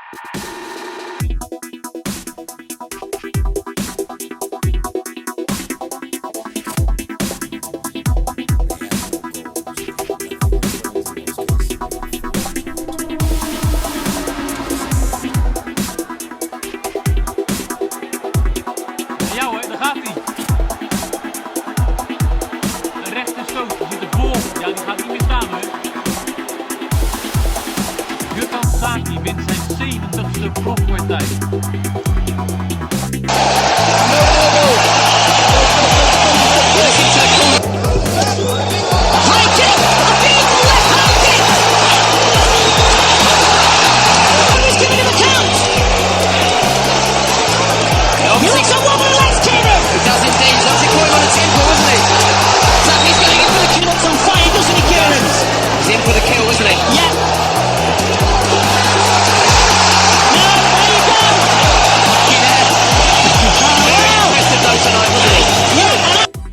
Ja hoor, daar gaat hij. Een rechte stoot, die zit ervoor. Ja, die gaat niet meer staan hoor. Gokhan Saki wint zijn 70ste profpartij.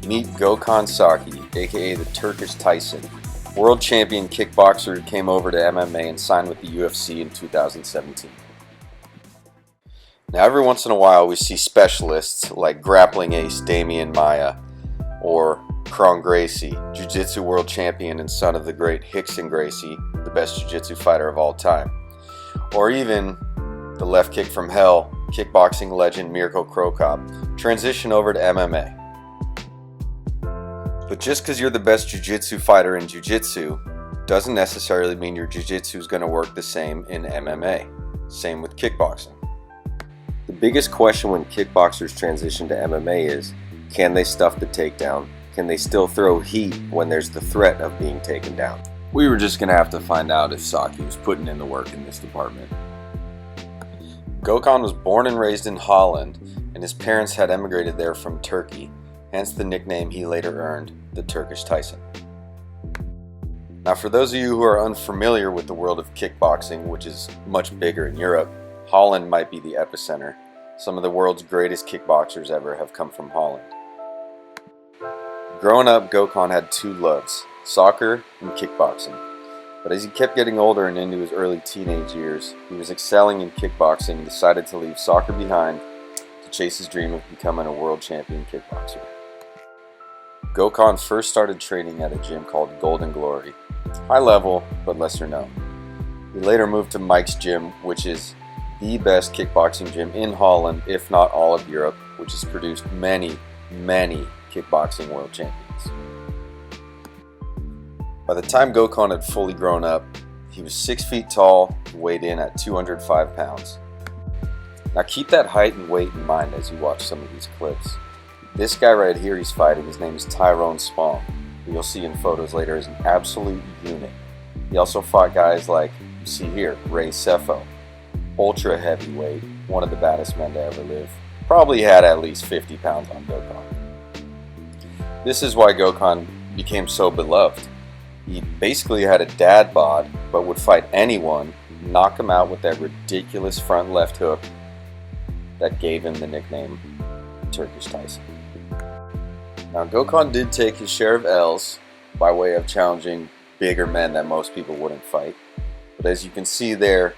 Meet Gokhan Saki, aka the Turkish Tyson, world champion kickboxer who came over to MMA and signed with the UFC in 2017. Now every once in a while we see specialists like grappling ace Damian Maia or Kron Gracie, jiu-jitsu world champion and son of the great Rickson Gracie, the best jiu-jitsu fighter of all time, or even the left kick from hell, kickboxing legend Mirko Cro Cop, transition over to MMA. But just because you're the best jiu-jitsu fighter in jiu-jitsu doesn't necessarily mean your jiu-jitsu is going to work the same in MMA. Same with kickboxing. The biggest question when kickboxers transition to MMA is, can they stuff the takedown? Can they still throw heat when there's the threat of being taken down? We were just going to have to find out if Saki was putting in the work in this department. Gokhan was born and raised in Holland, and his parents had emigrated there from Turkey, hence the nickname he later earned, the Turkish Tyson. Now for those of you who are unfamiliar with the world of kickboxing, which is much bigger in Europe, Holland might be the epicenter. Some of the world's greatest kickboxers ever have come from Holland. Growing up, Gokhan had two loves, soccer and kickboxing. But as he kept getting older and into his early teenage years, he was excelling in kickboxing and decided to leave soccer behind to chase his dream of becoming a world champion kickboxer. Gokhan first started training at a gym called Golden Glory, high level but lesser known. He later moved to Mike's Gym, which is the best kickboxing gym in Holland, if not all of Europe, which has produced many, many kickboxing world champions. By the time Gokhan had fully grown up, he was 6 feet tall, weighed in at 205 pounds. Now keep that height and weight in mind as you watch some of these clips. This guy right here he's fighting, his name is Tyrone Spong, who you'll see in photos later is an absolute unit. He also fought guys like, you see here, Ray Sefo, ultra heavyweight, one of the baddest men to ever live. Probably had at least 50 pounds on Gokhan. This is why Gokhan became so beloved. He basically had a dad bod, but would fight anyone, knock him out with that ridiculous front left hook that gave him the nickname Turkish Tyson. Now Gokhan did take his share of L's by way of challenging bigger men that most people wouldn't fight. But as you can see there,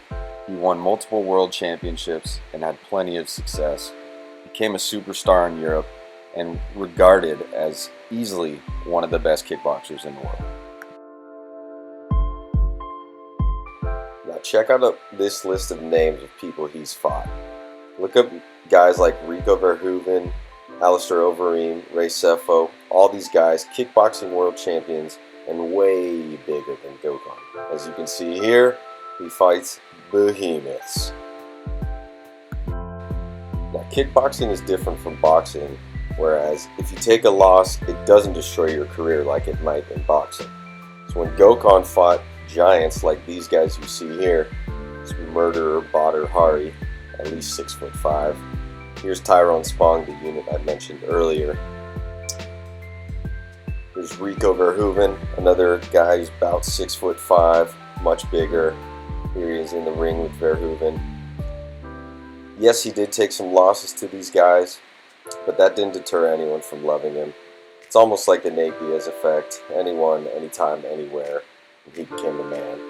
he won multiple world championships and had plenty of success. Became a superstar in Europe and regarded as easily one of the best kickboxers in the world. Now check out this list of names of people he's fought. Look up guys like Rico Verhoeven, Alistair Overeem, Ray Sefo, all these guys, kickboxing world champions and way bigger than Gokhan. As you can see here, he fights behemoths. Now kickboxing is different from boxing, whereas if you take a loss, it doesn't destroy your career like it might in boxing. So when Gokhan fought giants like these guys you see here, it's Murderer Badr Hari, at least 6'5". Here's Tyrone Spong, the unit I mentioned earlier. Here's Rico Verhoeven, another guy who's about 6'5", much bigger. Here he is in the ring with Verhoeven. Yes, he did take some losses to these guys, but that didn't deter anyone from loving him. It's almost like the Nate Diaz effect. Anyone, anytime, anywhere, and he became the man.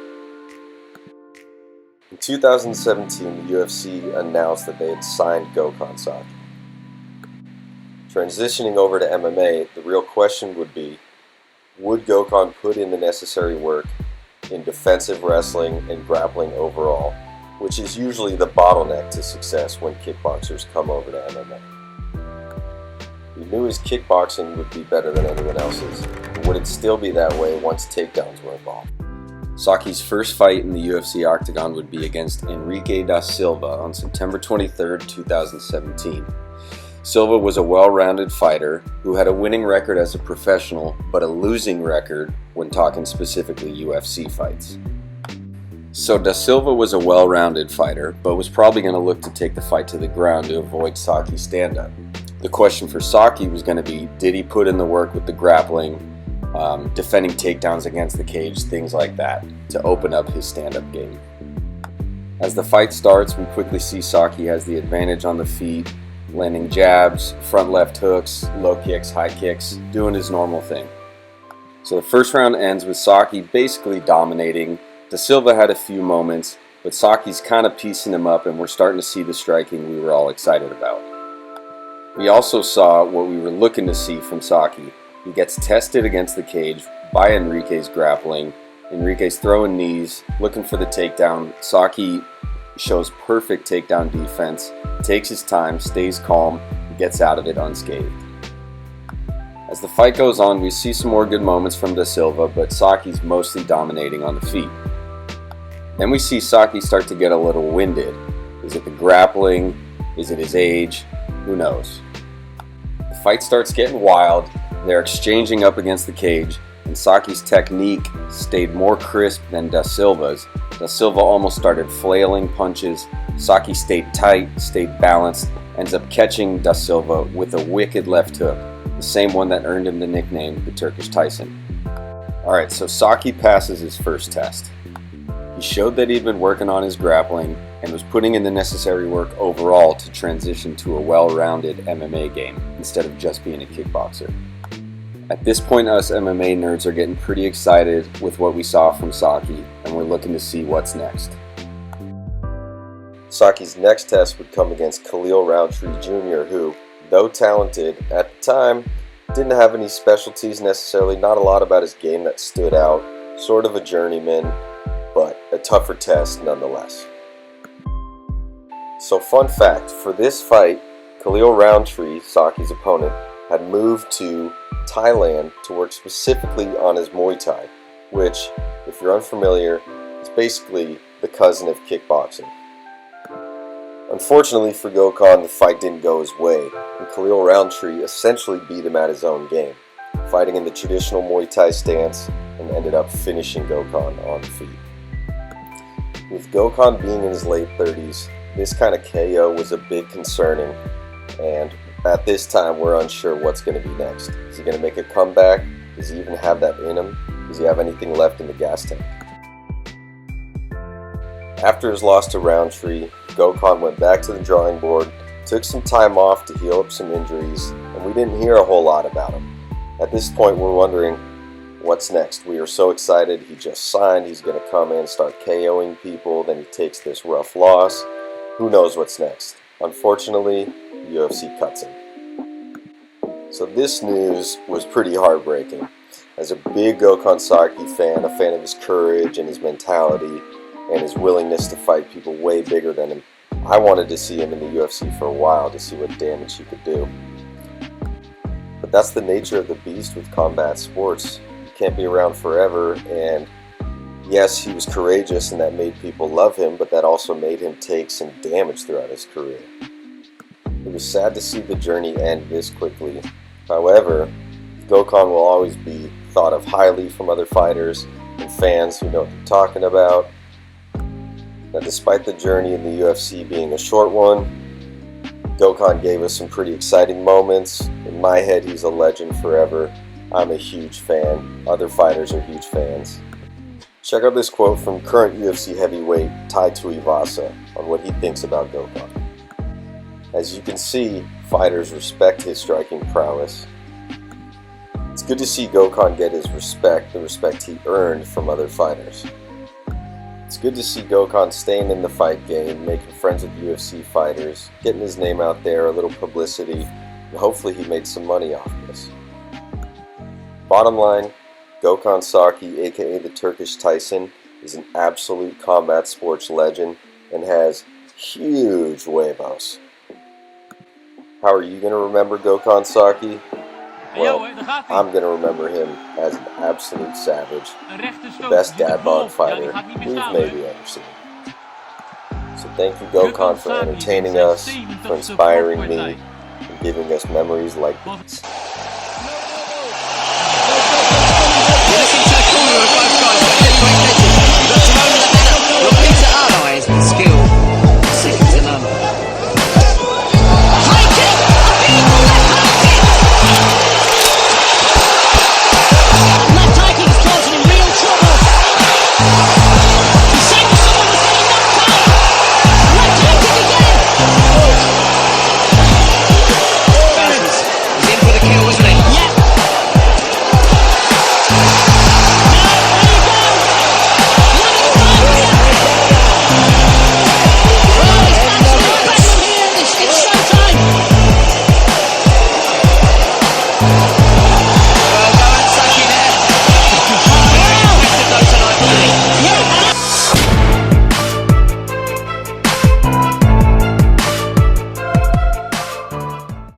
In 2017, the UFC announced that they had signed Gokhan Saki. Transitioning over to MMA, the real question would be, would Gokhan put in the necessary work in defensive wrestling and grappling overall, which is usually the bottleneck to success when kickboxers come over to MMA. We knew his kickboxing would be better than anyone else's, but would it still be that way once takedowns were involved? Saki's first fight in the UFC octagon would be against Henrique da Silva on September 23, 2017. Silva was a well-rounded fighter who had a winning record as a professional, but a losing record when talking specifically UFC fights. So da Silva was a well-rounded fighter, but was probably going to look to take the fight to the ground to avoid Saki's stand-up. The question for Saki was going to be, did he put in the work with the grappling, defending takedowns against the cage, things like that, to open up his stand-up game. As the fight starts, we quickly see Saki has the advantage on the feet, landing jabs, front left hooks, low kicks, high kicks, doing his normal thing. So the first round ends with Saki basically dominating. Da Silva had a few moments, but Saki's kind of piecing him up, and we're starting to see the striking we were all excited about. We also saw what we were looking to see from Saki. He gets tested against the cage by Henrique's grappling. Henrique's throwing knees, looking for the takedown. Saki shows perfect takedown defense, takes his time, stays calm, gets out of it unscathed. As the fight goes on, we see some more good moments from Da Silva, but Saki's mostly dominating on the feet. Then we see Saki start to get a little winded. Is it the grappling? Is it his age? Who knows? The fight starts getting wild. They're exchanging up against the cage, and Saki's technique stayed more crisp than Da Silva's. Da Silva almost started flailing punches. Saki stayed tight, stayed balanced, ends up catching Da Silva with a wicked left hook, the same one that earned him the nickname the Turkish Tyson. Alright, so Saki passes his first test. He showed that he'd been working on his grappling and was putting in the necessary work overall to transition to a well-rounded MMA game instead of just being a kickboxer. At this point, us MMA nerds are getting pretty excited with what we saw from Saki, and we're looking to see what's next. Saki's next test would come against Khalil Roundtree Jr., who, though talented at the time, didn't have any specialties necessarily, not a lot about his game that stood out, sort of a journeyman, but a tougher test nonetheless. So fun fact, for this fight, Khalil Roundtree, Saki's opponent, had moved to Thailand to work specifically on his Muay Thai, which, if you're unfamiliar, is basically the cousin of kickboxing. Unfortunately for Gokhan, the fight didn't go his way, and Khalil Roundtree essentially beat him at his own game, fighting in the traditional Muay Thai stance and ended up finishing Gokhan on the feet. With Gokhan being in his late 30s, this kind of KO was a bit concerning, and at this time we're unsure what's going to be next. Is he going to make a comeback? Does he even have that in him? Does he have anything left in the gas tank? After his loss to Roundtree, Gokhan went back to the drawing board, took some time off to heal up some injuries, and we didn't hear a whole lot about him. At this point we're wondering, what's next? We are so excited. He just signed. He's going to come in, start KOing people. Then he takes this rough loss. Who knows what's next? Unfortunately, UFC cuts him. So this news was pretty heartbreaking. As a big Gokhan Saki fan, a fan of his courage and his mentality and his willingness to fight people way bigger than him, I wanted to see him in the UFC for a while to see what damage he could do. But that's the nature of the beast with combat sports. Can't be around forever, and yes, he was courageous and that made people love him, but that also made him take some damage throughout his career. It was sad to see the journey end this quickly. However, Gokhan will always be thought of highly from other fighters and fans who know what they're talking about. Now, despite the journey in the UFC being a short one, Gokhan gave us some pretty exciting moments. In my head, he's a legend forever. I'm a huge fan. Other fighters are huge fans. Check out this quote from current UFC heavyweight Tai Tuivasa on what he thinks about Gokhan. As you can see, fighters respect his striking prowess. It's good to see Gokhan get his respect, the respect he earned from other fighters. It's good to see Gokhan staying in the fight game, making friends with UFC fighters, getting his name out there, a little publicity, and hopefully he made some money off this. Bottom line, Gokhan Saki, aka the Turkish Tyson, is an absolute combat sports legend and has huge huevos. How are you going to remember Gokhan Saki? Well, I'm going to remember him as an absolute savage, the best dad bod fighter we've maybe ever seen. So thank you, Gokhan, for entertaining us, for inspiring me, and giving us memories like these.